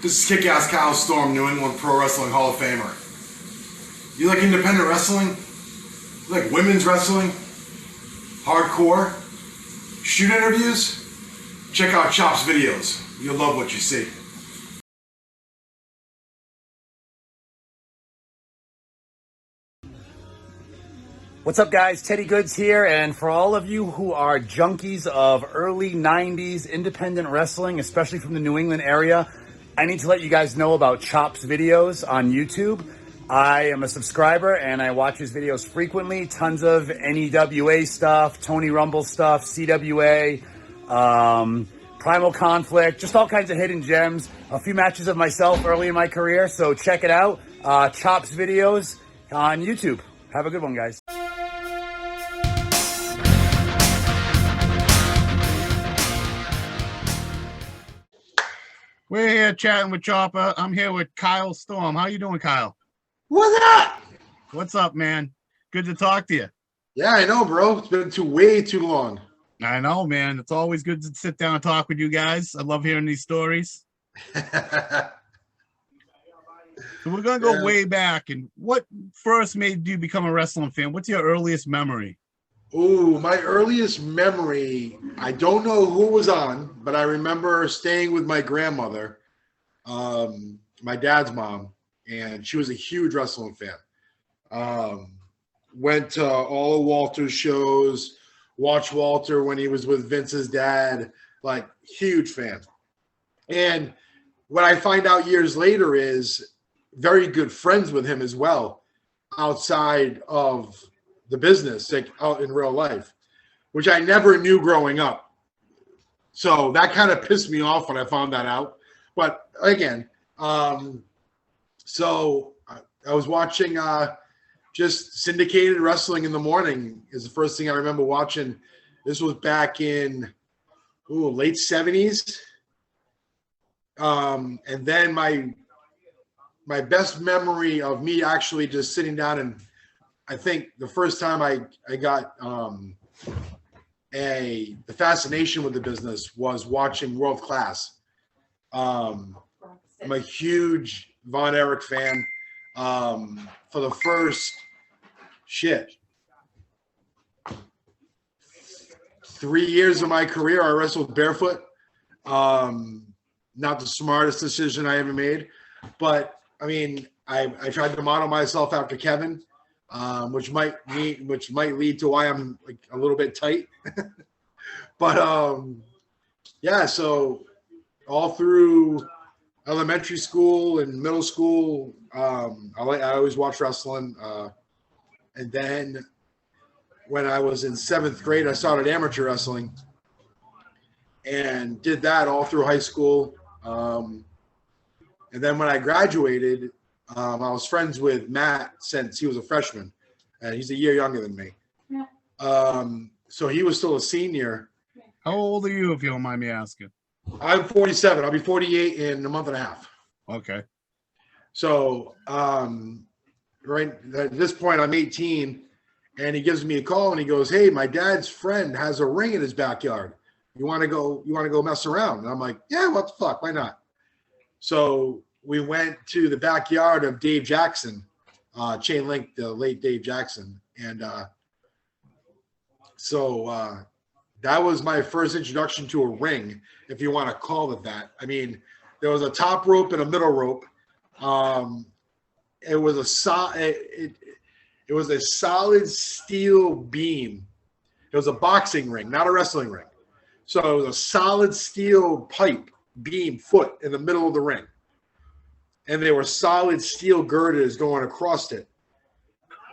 This is Kick-Ass Kyle Storm, New England Pro Wrestling Hall of Famer. You like independent wrestling? You like women's wrestling? Hardcore? Shoot interviews? Check out Chop's videos. You'll love what you see. What's up, guys? Teddy Goods here, and for all of you who are junkies of early 90s independent wrestling, especially from the New England area, I need to let you guys know about Chop's videos on YouTube. I am a subscriber, and I watch his videos frequently. Tons of NEWA stuff, Tony Rumble stuff, CWA, Primal Conflict, just all kinds of hidden gems. A few matches of myself early in my career, so check it out. Chop's videos on YouTube. Have a good one, guys. We're here chatting with Chopper. I'm here with Kyle Storm. How you doing, Kyle? What's up? What's up, man? Good to talk to you. Yeah, I know, bro. It's been way too long. I know, man. It's always good to sit down and talk with you guys. I love hearing these stories. So we're going to go way back. And what first made you become a wrestling fan? What's your earliest memory? Ooh, my earliest memory, I don't know who was on, but I remember staying with my grandmother, my dad's mom, and she was a huge wrestling fan. Went to all of Walter's shows, watched Walter when he was with Vince's dad, like huge fan. And what I find out years later is very good friends with him as well, outside of the business, like out in real life, which I never knew growing up. So that kind of pissed me off when I found that out. But again, so I was watching just syndicated wrestling in the morning is the first thing I remember watching. This was back in late 70s. And then my best memory of me actually just sitting down, and I think the first time I got the fascination with the business was watching World Class. I'm a huge Von Erich fan. For the first 3 years of my career, I wrestled barefoot. Not the smartest decision I ever made, but I mean, I tried to model myself after Kevin, which might lead to why I'm like a little bit tight. But yeah, so all through elementary school and middle school, I always watched wrestling. And then when I was in 7th grade, I started amateur wrestling and did that all through high school. And then when I graduated, I was friends with Matt since he was a freshman, and he's a year younger than me. Yeah. So he was still a senior. How old are you, if you don't mind me asking? I'm 47. I'll be 48 in a month and a half. Okay. So right at this point, I'm 18, and he gives me a call, and he goes, "Hey, my dad's friend has a ring in his backyard. You want to go mess around?" And I'm like, "Yeah, what the fuck? Why not?" So we went to the backyard of Dave Jackson, Chain Link, the late Dave Jackson. And so that was my first introduction to a ring, if you want to call it that. I mean, there was a top rope and a middle rope. It was a solid steel beam. It was a boxing ring, not a wrestling ring. So it was a solid steel pipe beam foot in the middle of the ring. And there were solid steel girders going across it,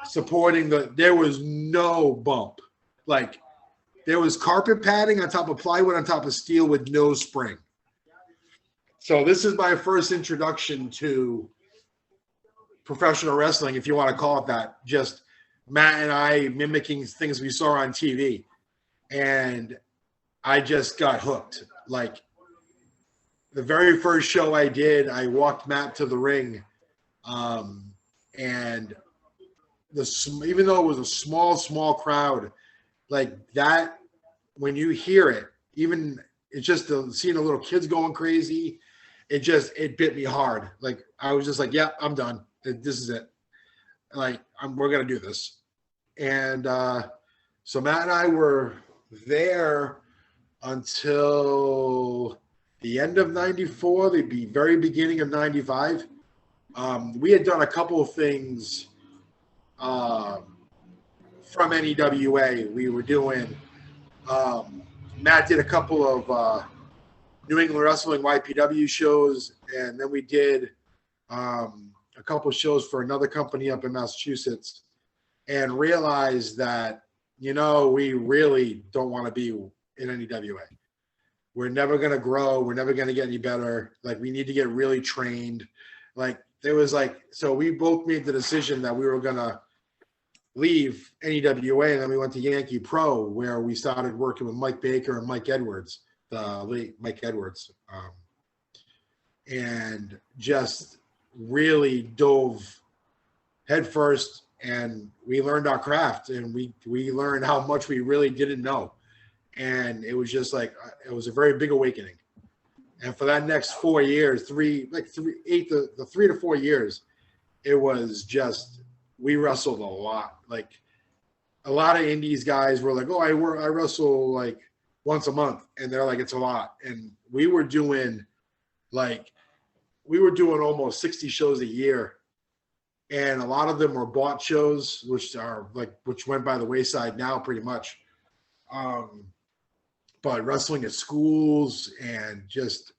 supporting there was no bump. Like there was carpet padding on top of plywood on top of steel with no spring. So this is my first introduction to professional wrestling, if you want to call it that. Just Matt and I mimicking things we saw on TV. And I just got hooked. Like the very first show I did, I walked Matt to the ring. And even though it was a small crowd, like that, when you hear it, even it's just seeing the little kids going crazy it bit me hard. Like I was just like, yeah, I'm done. This is it. Like we're gonna do this. And so Matt and I were there until the end of '94, the very beginning of '95. We had done a couple of things from NEWA. We were doing. Matt did a couple of New England Wrestling YPW shows, and then we did a couple of shows for another company up in Massachusetts, and realized that we really don't want to be in NEWA. We're never going to grow. We're never going to get any better. Like we need to get really trained. Like there was so we both made the decision that we were going to leave NEWA, and then we went to Yankee Pro, where we started working with Mike Baker and Mike Edwards, the late Mike Edwards, and just really dove headfirst. And we learned our craft, and we learned how much we really didn't know. And it was just it was a very big awakening. And for that next 4 years, 3 to 4 years, it was just, we wrestled a lot. Like a lot of indies guys were like, oh, I wrestle like once a month. And they're like, it's a lot. And we were doing almost 60 shows a year. And a lot of them were bought shows, which went by the wayside now pretty much. But wrestling at schools and just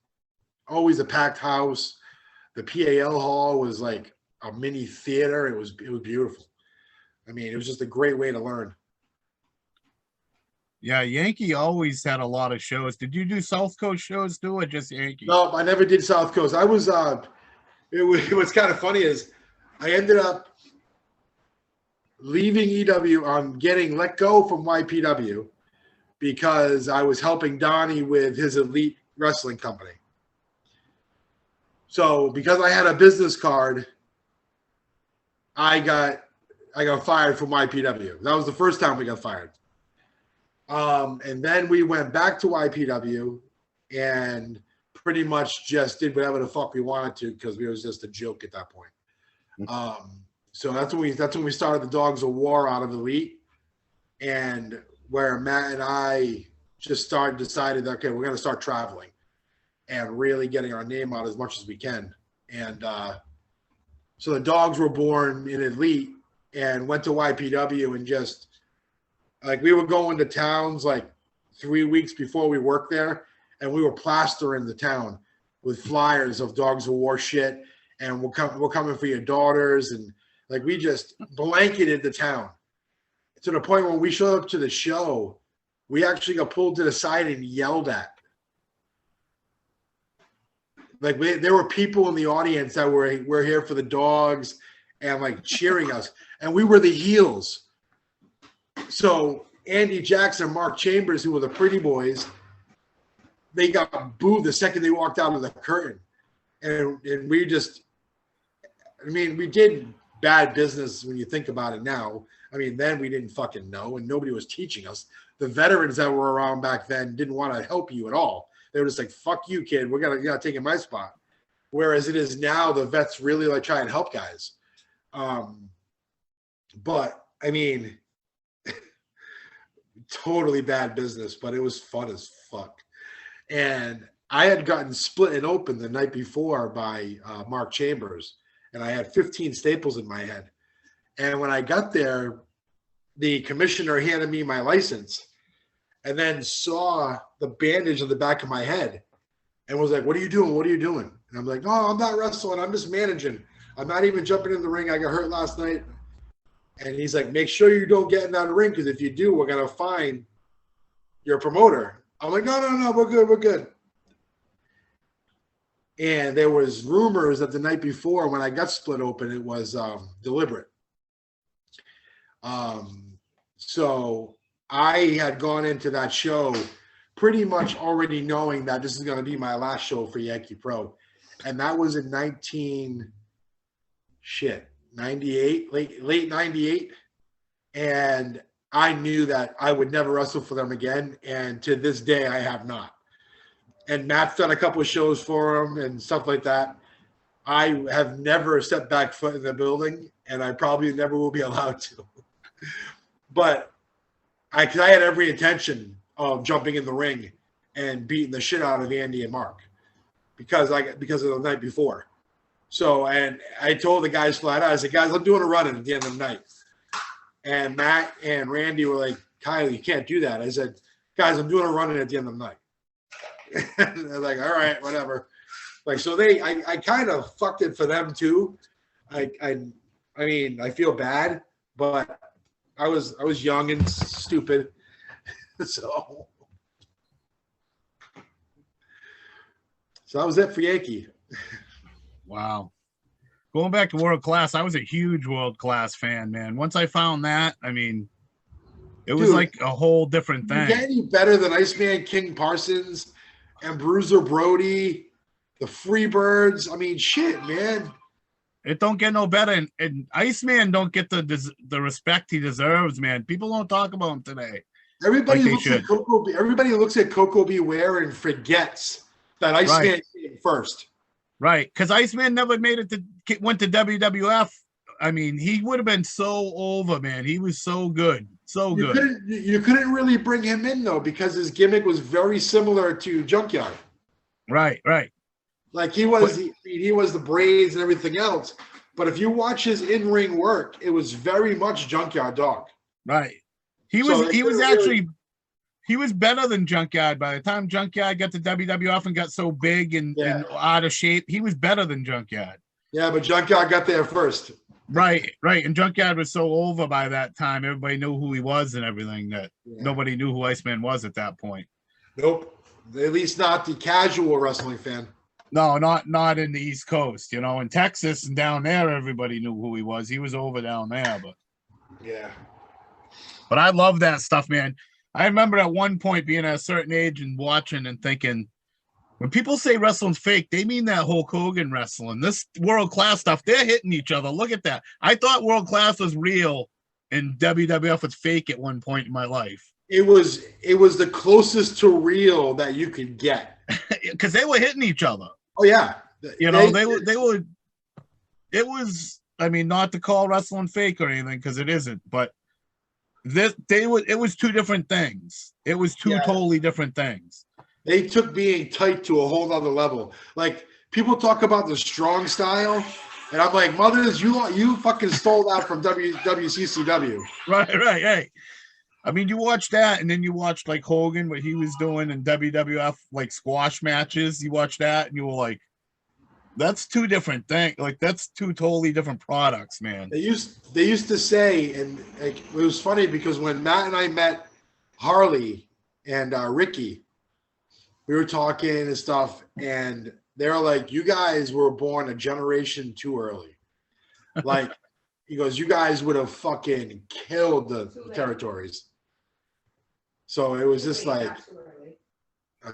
always a packed house. The PAL hall was like a mini theater. It was beautiful. I mean, it was just a great way to learn. Yeah, Yankee always had a lot of shows. Did you do South Coast shows too, or just Yankee? No, I never did South Coast. I was what's kind of funny is I ended up leaving EW on getting let go from YPW because I was helping Donnie with his elite wrestling company. So because I had a business card, I got fired from YPW. That was the first time we got fired. And then we went back to YPW and pretty much just did whatever the fuck we wanted to because we was just a joke at that point. So that's when we started the Dogs of War out of Elite, and where Matt and I just decided that, okay, we're going to start traveling and really getting our name out as much as we can. And so the Dogs were born in Elite and went to YPW, and just we were going to towns 3 weeks before we worked there, and we were plastering the town with flyers of Dogs of War shit. And we're coming for your daughters. And we just blanketed the town to the point when we showed up to the show, we actually got pulled to the side and yelled at. There were people in the audience that were here for the Dogs and cheering us. And we were the heels. So Andy Jackson and Mark Chambers, who were the pretty boys, they got booed the second they walked out of the curtain. And we just, we did bad business when you think about it now. Then we didn't fucking know, and nobody was teaching us. The veterans that were around back then didn't want to help you at all. They were just like, fuck you, kid. You're not taking my spot. Whereas it is now, the vets really try and help guys. But totally bad business, but it was fun as fuck. And I had gotten split and open the night before by Mark Chambers, and I had 15 staples in my head. And when I got there, the commissioner handed me my license and then saw the bandage on the back of my head and was like, what are you doing? What are you doing? And I'm like, oh, I'm not wrestling. I'm just managing. I'm not even jumping in the ring. I got hurt last night. And he's like, make sure you don't get in that ring, because if you do, we're going to fine your promoter. I'm like, no, we're good. And there was rumors that the night before, when I got split open, it was deliberate. So I had gone into that show pretty much already knowing that this is going to be my last show for Yankee Pro. And that was in 98, late 98. And I knew that I would never wrestle for them again. And to this day, I have not. and Matt's done a couple of shows for him and stuff like that. I have never stepped back foot in the building, and I probably never will be allowed to. But cause I had every intention of jumping in the ring and beating the shit out of Andy and Mark because of the night before. So, and I told the guys flat out, I said, guys, I'm doing a run-in at the end of the night. And Matt and Randy were like, Kyle, you can't do that. I said, guys, I'm doing a run-in at the end of the night. And they're like, all right, whatever. Like, so I kind of fucked it for them too. I mean, I feel bad, but I was young and stupid. So that was it for Yankee. Wow. Going back to world class, I was a huge world class fan, man. Once I found that, I mean, it was like a whole different thing. You get any better than Iceman King Parsons and Bruiser Brody, the Freebirds? I mean, shit, man. It don't get no better, and Iceman don't get the respect he deserves, man. People don't talk about him today. Everybody looks at Coco Beware and forgets that Iceman came first. Right, because Iceman never went to WWF. I mean, he would have been so over, man. He was so good, so good. You couldn't really bring him in though because his gimmick was very similar to Junkyard. Right. Like he was the braids and everything else. But if you watch his in-ring work, it was very much Junkyard Dog. Right. He was better than Junkyard. By the time Junkyard got to WWF and got so big and out of shape, he was better than Junkyard. Yeah, but Junkyard got there first. Right. And Junkyard was so over by that time. Everybody knew who he was and everything that nobody knew who Iceman was at that point. Nope. At least not the casual wrestling fan. No, not in the East Coast. You know, in Texas and down there, everybody knew who he was. He was over down there, but yeah. But I love that stuff, man. I remember at one point being at a certain age and watching and thinking, when people say wrestling's fake, they mean that Hulk Hogan wrestling. This world class stuff, they're hitting each other. Look at that. I thought world class was real and WWF was fake at one point in my life. It was the closest to real that you could get. Because they were hitting each other. Oh yeah. You know, they were it was, I mean, not to call wrestling fake or anything, because it isn't, but it was two different things. It was two totally different things. They took being tight to a whole other level. Like people talk about the strong style, and I'm like, mothers, you fucking stole that from WCCW. Right. Hey, I mean, you watch that, and then you watched like Hogan, what he was doing in WWF, like squash matches. You watch that, and you were like, that's two different things. Like that's two totally different products, man. They used to say, and like, it was funny because when Matt and I met Harley and Ricky, we were talking and stuff, and they were like, "You guys were born a generation too early." Like, he goes, "You guys would have fucking killed the territories." So it was just like,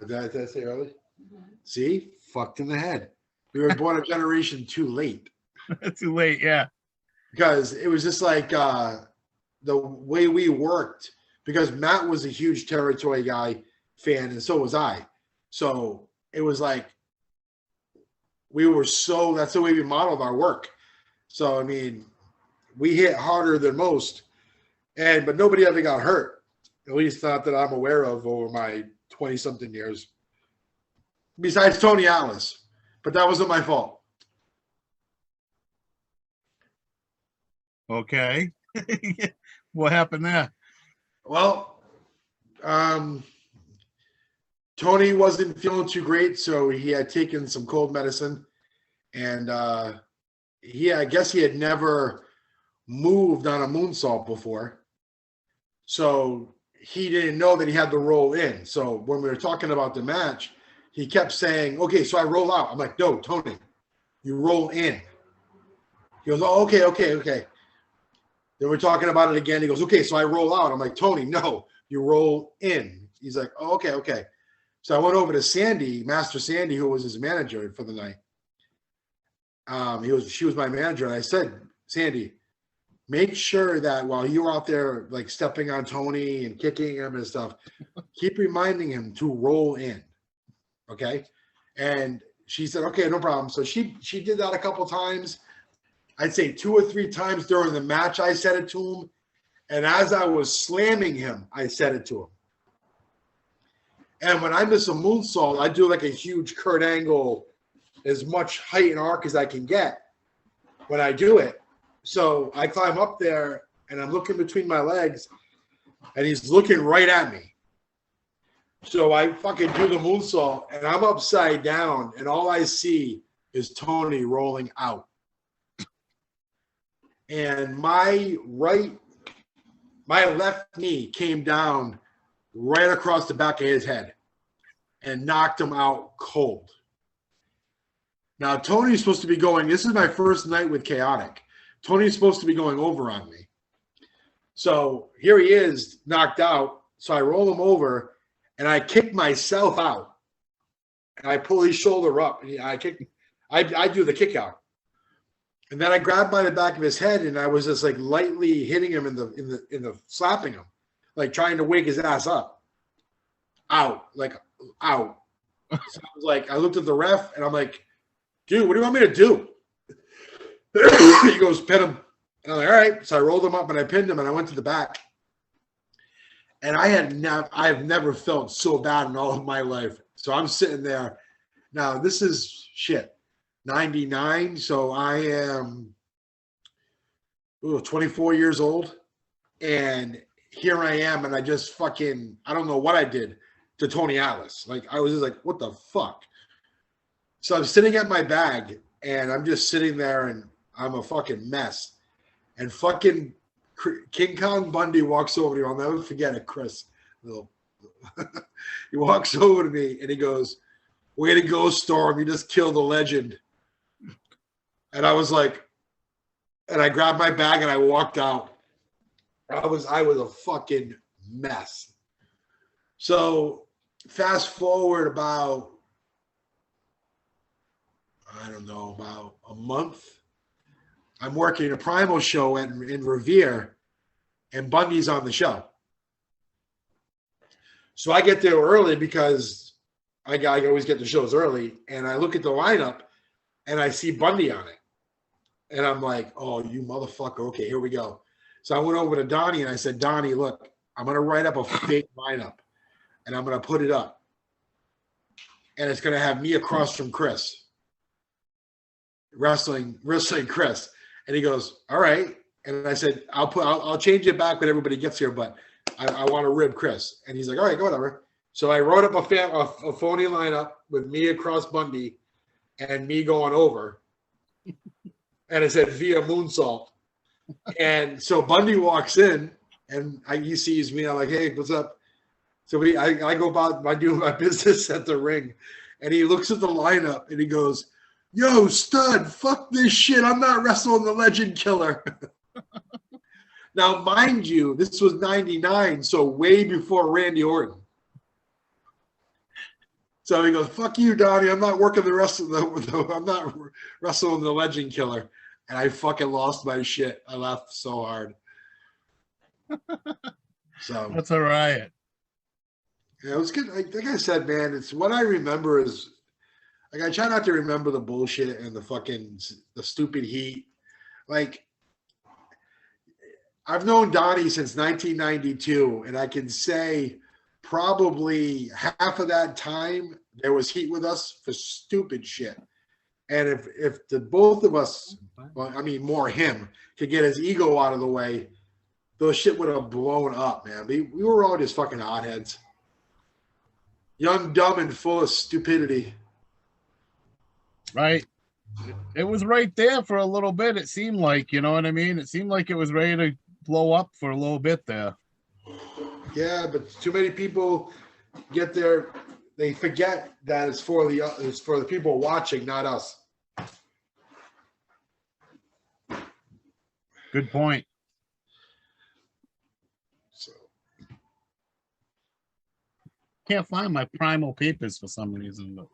did I say early? Mm-hmm. See, fucked in the head. We were born a generation too late. Too late, yeah. Because it was just like the way we worked. Because Matt was a huge territory guy fan, and so was I. So it was like that's the way we modeled our work. So I mean, we hit harder than most, but nobody ever got hurt. At least not that I'm aware of over my 20-something years. Besides Tony Atlas. But that wasn't my fault. Okay. What happened there? Well, Tony wasn't feeling too great, so he had taken some cold medicine, and I guess he had never moved on a moonsault before, so he didn't know that he had to roll in. So when we were talking about the match, he kept saying, "Okay, so I roll out." I'm like, "No, Tony, you roll in." He goes, "Oh, okay." Then we're talking about it again. He goes, "Okay, so I roll out." I'm like, "Tony, no, you roll in." He's like, "Oh, okay." So I went over to Sandy, Master Sandy, who was his manager for the night. She was my manager, and I said, "Sandy, make sure that while you're out there like stepping on Tony and kicking him and stuff, keep reminding him to roll in." Okay. And she said, okay, no problem. So she did that a couple times. I'd say 2 or 3 times during the match, I said it to him. And as I was slamming him, I said it to him. And when I miss a moonsault, I do like a huge Kurt Angle, as much height and arc as I can get when I do it. So I climb up there and I'm looking between my legs and he's looking right at me. So I fucking do the moonsault and I'm upside down and all I see is Tony rolling out. And my left knee came down right across the back of his head and knocked him out cold. Now, Tony's supposed to be going, this is my first night with Chaotic. Tony's supposed to be going over on me. So here he is, knocked out. So I roll him over and I kick myself out. And I pull his shoulder up and I do the kick out. And then I grabbed by the back of his head and I was just like lightly hitting him in the slapping him, like trying to wake his ass up. Out. So I was like, I looked at the ref and I'm like, dude, what do you want me to do? He goes, pin him. And I'm like, all right. So I rolled him up and I pinned him and I went to the back. And I have never felt so bad in all of my life. So I'm sitting there. Now, this is shit. 99, so I am 24 years old, and here I am, and I just fucking, I don't know what I did to Tony Atlas. Like, I was just like, what the fuck? So I'm sitting at my bag, and I'm just sitting there, and I'm a fucking mess. And fucking King Kong Bundy walks over to me. I'll never forget it, Chris. He walks over to me, and he goes, way to go, Storm. You just killed a legend. And I was like, and I grabbed my bag and I walked out. I was a fucking mess. So fast forward about, I don't know, about a month. I'm working a Primal show in Revere, and Bundy's on the show. So I get there early because I always get the shows early, and I look at the lineup, and I see Bundy on it. And I'm like, oh, you motherfucker. Okay, here we go. So I went over to Donnie and I said, Donnie, look, I'm going to write up a fake lineup and I'm going to put it up. And it's going to have me across from Chris. Wrestling Chris. And he goes, all right. And I said, I'll change it back when everybody gets here, but I want to rib Chris. And he's like, all right, go whatever. So I wrote up a phony lineup with me across Bundy and me going over. And it said via moonsault. And so Bundy walks in and he sees me. I'm like, hey, what's up? So I go about doing my business at the ring. And he looks at the lineup and he goes, yo, stud, fuck this shit. I'm not wrestling the Legend Killer. Now, mind you, this was 99, so way before Randy Orton. So he goes, fuck you, Donnie. I'm not working the rest of I'm not wrestling the Legend Killer. And I fucking lost my shit. I laughed so hard. So That's a riot. Yeah, it was good. Like I said, man, it's what I remember is like I try not to remember the bullshit and the stupid heat. Like I've known Donnie since 1992, and I can say probably half of that time there was heat with us for stupid shit. And if the both of us, well, I mean more him, could get his ego out of the way, those shit would have blown up, man. We were all just fucking hotheads. Young, dumb, and full of stupidity. Right. It was right there for a little bit. It seemed like, you know what I mean? It seemed like it was ready to blow up for a little bit there. Yeah, but too many people get there. They forget that it's for the people watching, not us. Good point. So Can't find my Primal papers for some reason. But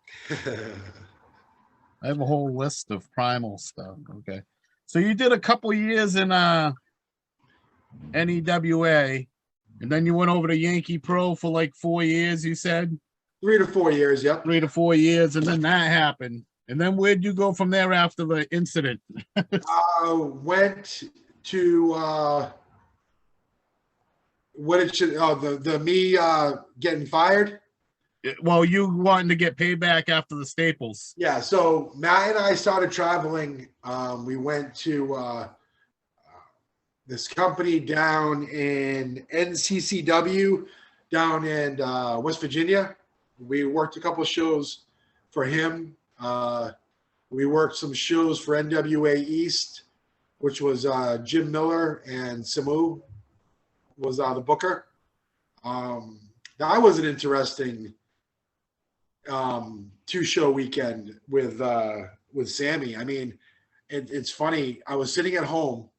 I have a whole list of Primal stuff. Okay. So you did a couple years in NEWA, and then you went over to Yankee Pro for like 4 years, you said? 3 to 4 years. Yep. 3 to 4 years, and then that happened. And then where'd you go from there after the incident? Went to what it should. Oh, the me getting fired. Well, you wanting to get payback after the Staples. Yeah. So Matt and I started traveling. We went to this company down in NCCW, down in West Virginia. We worked a couple of shows for him. We worked some shows for NWA East, which was Jim Miller and Samu was the booker. That was an interesting 2-show weekend with Sammy. I mean, it's funny. I was sitting at home,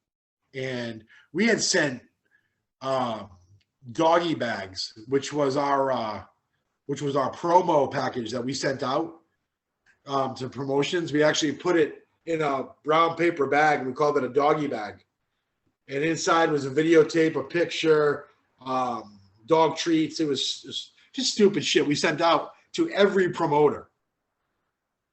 and we had sent doggy bags, which was our promo package that we sent out to promotions. We actually put it in a brown paper bag, and we called it a doggy bag. And inside was a videotape, a picture, dog treats. It was just stupid shit we sent out to every promoter,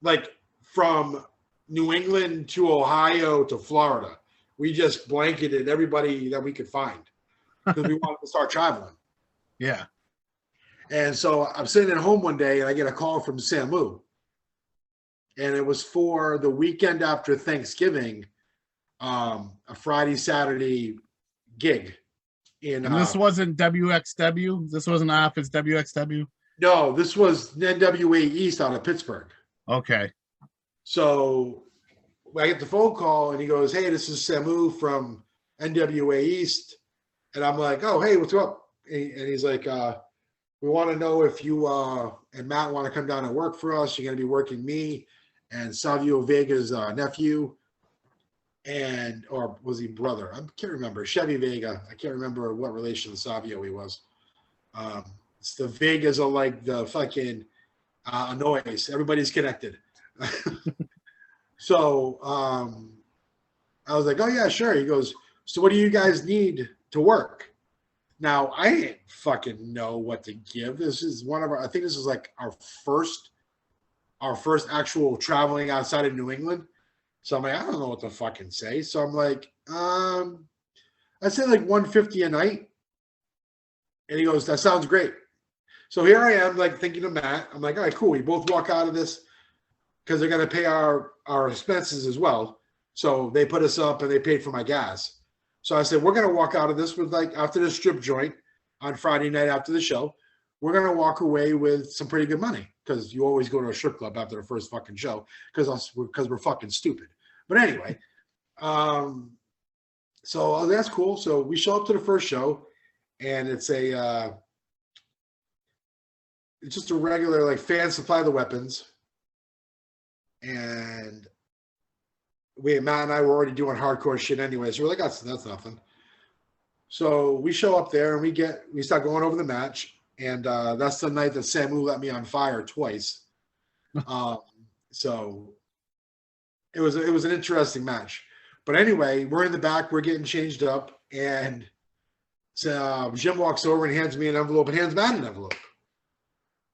like from New England to Ohio to Florida. We just blanketed everybody that we could find because we wanted to start traveling. Yeah. And so I'm sitting at home one day, and I get a call from Samu. And it was for the weekend after Thanksgiving, a Friday, Saturday gig. And this wasn't WXW? This wasn't Office WXW? No, this was NWA East out of Pittsburgh. Okay. So I get the phone call, and he goes, "Hey, this is Samu from NWA East." And I'm like, "Oh, hey, what's up?" And he's like, "We want to know if you and Matt want to come down and work for us. You're going to be working me and Savio Vega's nephew, or was he brother? I can't remember. Chevy Vega. I can't remember what relation to Savio he was. It's the Vegas are like the fucking noise. Everybody's connected." So I was like, "Oh yeah, sure." He goes, "So what do you guys need to work?" Now I didn't fucking know what to give. This is I think this is like our first actual traveling outside of New England. So I'm like, I don't know what to fucking say. So I'm like, I say like $150 a night. And he goes, "That sounds great." So here I am, like thinking of Matt. I'm like, all right, cool. We both walk out of this because they're going to pay our expenses as well. So they put us up and they paid for my gas. So I said, we're going to walk out of this with, like, after the strip joint on Friday night after the show, we're going to walk away with some pretty good money, because you always go to a strip club after the first fucking show because we're fucking stupid. But anyway, so that's cool. So we show up to the first show, and it's just a regular, like, fans supply the weapons. And Matt and I were already doing hardcore shit anyway, so we're like, that's nothing. So we show up there, and we start going over the match, and that's the night that Samu let me on fire twice. So it was an interesting match. But anyway, we're in the back, we're getting changed up, and so Jim walks over and hands me an envelope and hands Matt an envelope.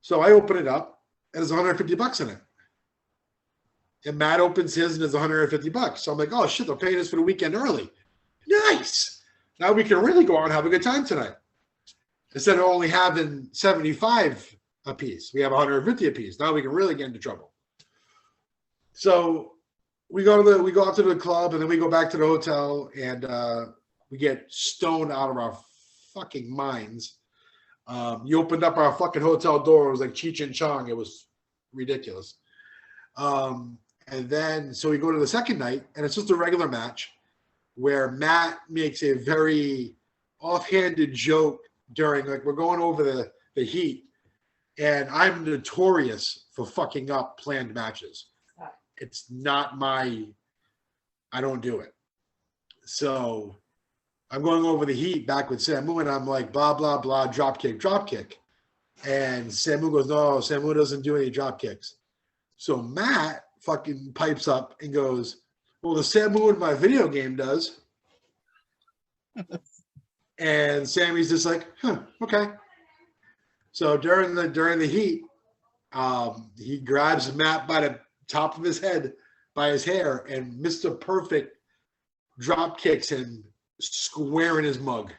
So I open it up, and there's $150 in it. And Matt opens his, and there's $150. So I'm like, oh shit, they're paying us for the weekend early. Nice. Now we can really go out and have a good time tonight. Instead of only having 75 a piece, we have 150 a piece. Now we can really get into trouble. So we go out to the club, and then we go back to the hotel, and we get stoned out of our fucking minds. You opened up our fucking hotel door. It was like Cheech and Chong. It was ridiculous. And then, so we go to the second night, and it's just a regular match where Matt makes a very offhanded joke during, like, we're going over the heat, and I'm notorious for fucking up planned matches. It's not I don't do it. So I'm going over the heat back with Samu, and I'm like, blah, blah, blah, drop kick. And Samu goes, no, Samu doesn't do any drop kicks. So Matt fucking pipes up and goes, well, the Samu in my video game does. And Sammy's just like, huh, okay. So during the heat, He grabs Matt by the top of his head, by his hair, and Mr. Perfect drop kicks him square in his mug.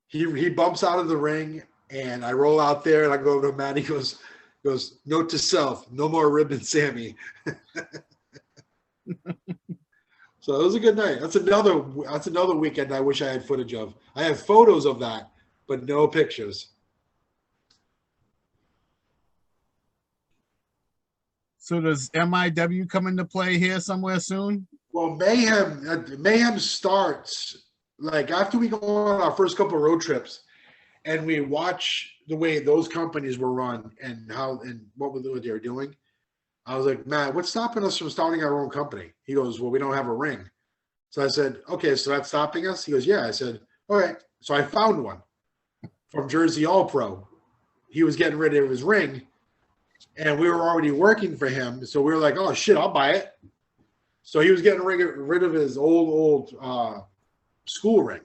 He bumps out of the ring, and I roll out there, and I go over to Matt. He goes, note to self, no more ribbon Sammy. So it was a good night. That's another weekend I wish I had footage of. I have photos of that, but no pictures. So does MIW come into play here somewhere soon? Well, Mayhem starts like after we go on our first couple of road trips, and we watch the way those companies were run and what they were doing. I was like, Matt, what's stopping us from starting our own company? He goes, well, we don't have a ring. So I said, okay, so that's stopping us? He goes, yeah. I said, all right. So I found one from Jersey All Pro. He was getting rid of his ring, and we were already working for him. So we were like, oh, shit, I'll buy it. So he was getting rid of his old school ring.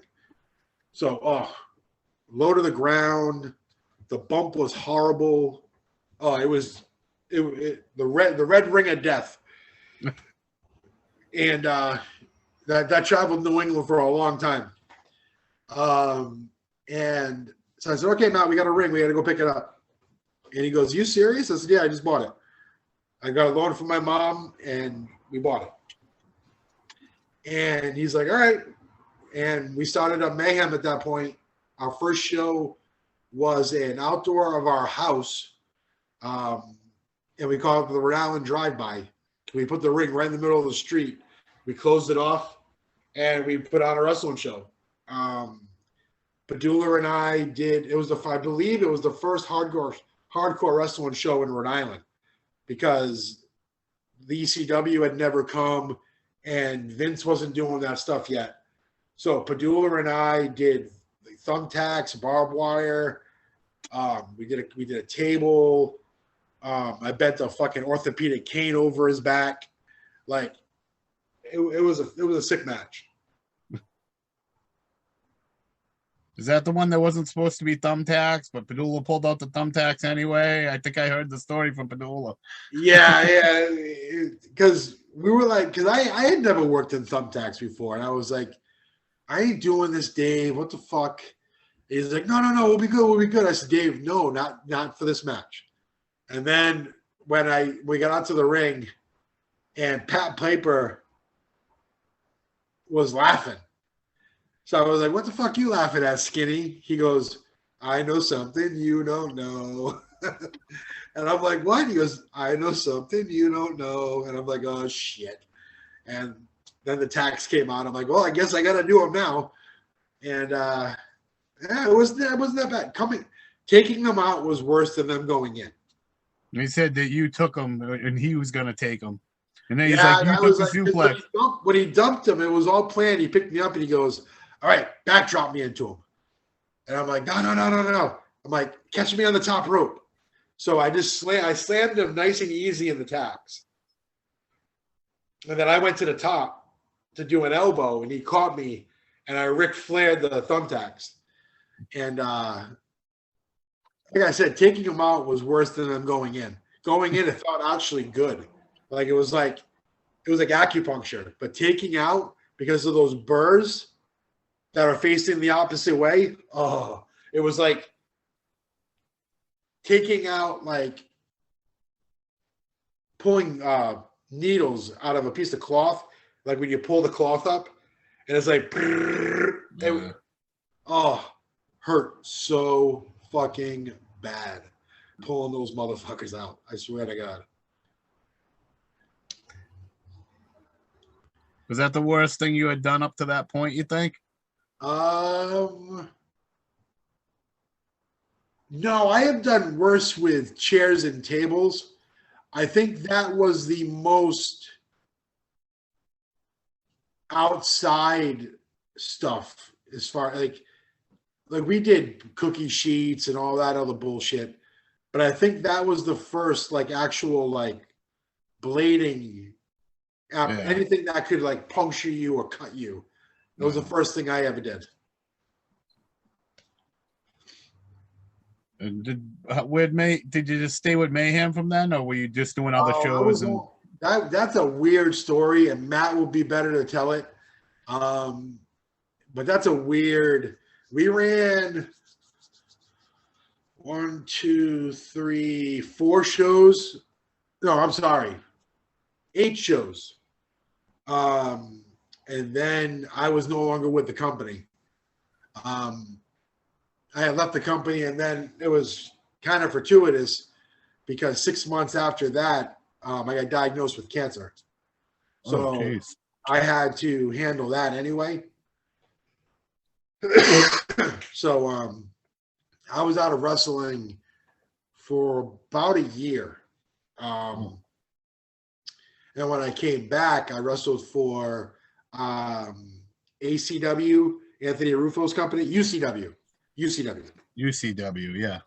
So, low to the ground. The bump was horrible. Oh, it was the red ring of death. And that traveled New England for a long time. And so I said, okay, Matt, we got a ring. We got to go pick it up. And he goes, you serious? I said, yeah, I just bought it. I got a loan from my mom, and we bought it. And he's like, all right. And we started up Mayhem at that point. Our first show was an outdoor of our house. And we called it the Rhode Island Drive-By. We put the ring right in the middle of the street. We closed it off, and we put on a wrestling show. Padula and I did. I believe it was the first hardcore wrestling show in Rhode Island, because the ECW had never come, and Vince wasn't doing that stuff yet. So Padula and I did thumbtacks, barbed wire. We did a table. I bent a fucking orthopedic cane over his back. Like it was a sick match. Is that the one that wasn't supposed to be thumbtacks, but Padula pulled out the thumbtacks anyway? I think I heard the story from Padula. Yeah, because I had never worked in thumbtacks before, and I was like, I ain't doing this, Dave. What the fuck? He's like, no, we'll be good. I said, Dave, no, not for this match. And then when we got out to the ring, and Pat Piper was laughing. So I was like, what the fuck you laughing at, Skinny? He goes, I know something you don't know. And I'm like, what? He goes, I know something you don't know. And I'm like, oh, shit. And then the tax came out. I'm like, well, I guess I got to do them now. And it wasn't that bad. Taking them out was worse than them going in. He said that you took him and he was going to take him. And then he's like, you took the suplex. When he dumped him, it was all planned. He picked me up and he goes, all right, backdrop me into him. And I'm like, no. I'm like, catch me on the top rope. So I slammed him nice and easy in the tax. And then I went to the top to do an elbow, and he caught me, and I Ric Flaired the thumbtacks. And like I said, taking him out was worse than them going in. Going in, it felt actually good. Like it was like acupuncture. But taking out, because of those burrs that are facing the opposite way, it was like taking out, like pulling needles out of a piece of cloth, like when you pull the cloth up, and it's like, hurt so fucking bad pulling those motherfuckers out. I swear to God. Was that the worst thing you had done up to that point, you think? No, I have done worse with chairs and tables. I think that was the most outside stuff, as far like we did cookie sheets and all that other bullshit. But I think that was the first like actual like blading, anything that could like puncture you or cut you. That was the first thing I ever did. Did you just stay with Mayhem from then, or were you just doing other shows? That's a weird story, and Matt will be better to tell it. But that's a weird. We ran 1, 2, 3, 4 shows. No, I'm sorry, 8 shows. And then I was no longer with the company. I had left the company, and then it was kind of fortuitous because 6 months after that, I got diagnosed with cancer. So I had to handle that anyway. So I was out of wrestling for about a year. And when I came back, I wrestled for ACW, Anthony Rufo's company, UCW, yeah.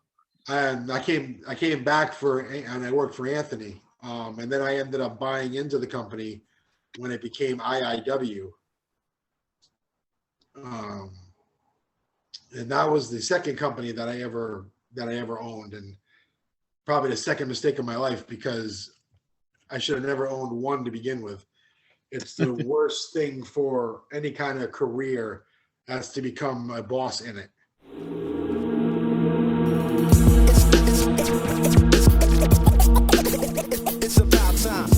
And I came back and I worked for Anthony. And then I ended up buying into the company when it became IIW. And that was the second company that I ever owned, and probably the second mistake of my life, because I should have never owned one to begin with. It's the worst thing for any kind of career as to become a boss in it. It's about time.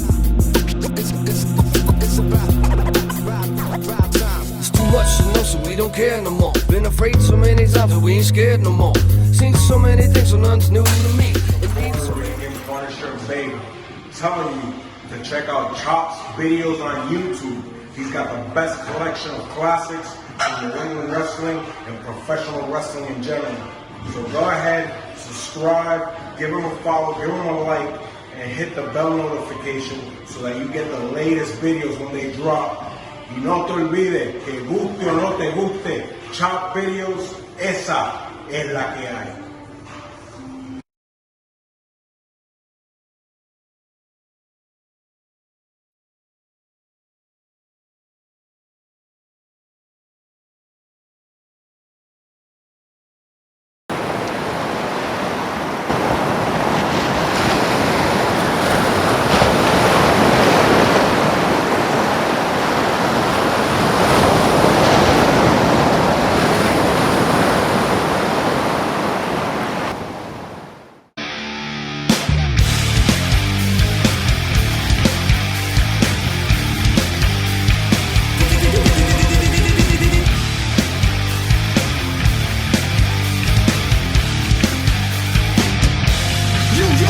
It's about time. It's too much to know, so we don't care no more. Been afraid so many times, but we ain't scared no more. Seen so many things, so nothing's new to me. Punisher, baby, telling you to check out Chop's videos on YouTube. He's got the best collection of classics in New England wrestling and professional wrestling in general. So go ahead, subscribe, give him a follow, give him a like, and hit the bell notification so that you get the latest videos when they drop. Y no te olvides, que guste o no te guste, Chop Videos, esa es la que hay.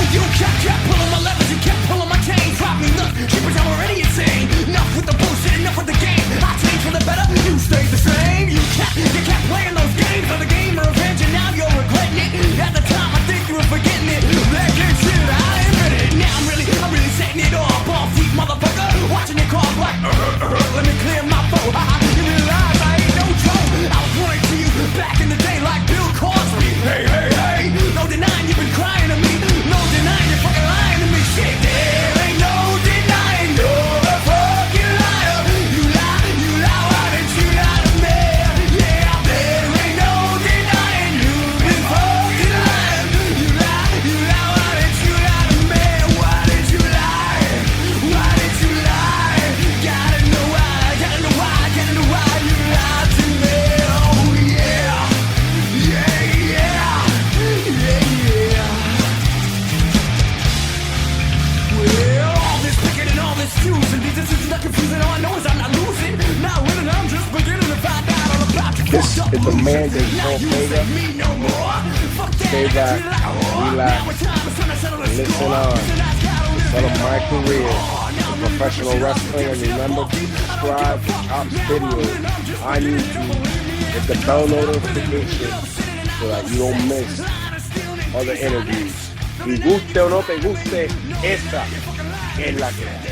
You kept pulling my levers, you kept pulling my chains. Drop me nuts, keepers, I'm already insane. Enough with the bullshit, enough with the game. I changed for the better, you stayed the same. You kept playing those games for the game of revenge, and now you're regretting it. At the time, I think you were forgetting it. That good shit, I admit it. Now I'm really setting it off. Ball feet, motherfucker, watching your car like, let me clear my throat. You realize I ain't no joke. I was running to you back in the day like Bill Cosby. Hey, hey, hey, no denying you've been crying to me. No denying you're fucking lying to me. Shit, there ain't no denying you're a fucking liar. You lie, why didn't you lie to me? Yeah, there ain't no denying you've been fucking lying. You lie, why didn't you lie to me? Why did you lie? Why did you lie? Gotta know why, gotta know why, gotta know why you lied to me. Oh yeah, yeah, yeah, yeah, yeah. Well, all this picking and all this fusing, this is not confusing. All I know is I'm not losing, not winning. I'm just beginning to find out all about you. This is the mandate for Omega. Stay back, relax, and listen on. Instead of my career in professional wrestling, and remember to subscribe to Chop's videos on YouTube. Hit the bell notification so that you don't miss other interviews. Y guste o no te guste, esa es la que hay.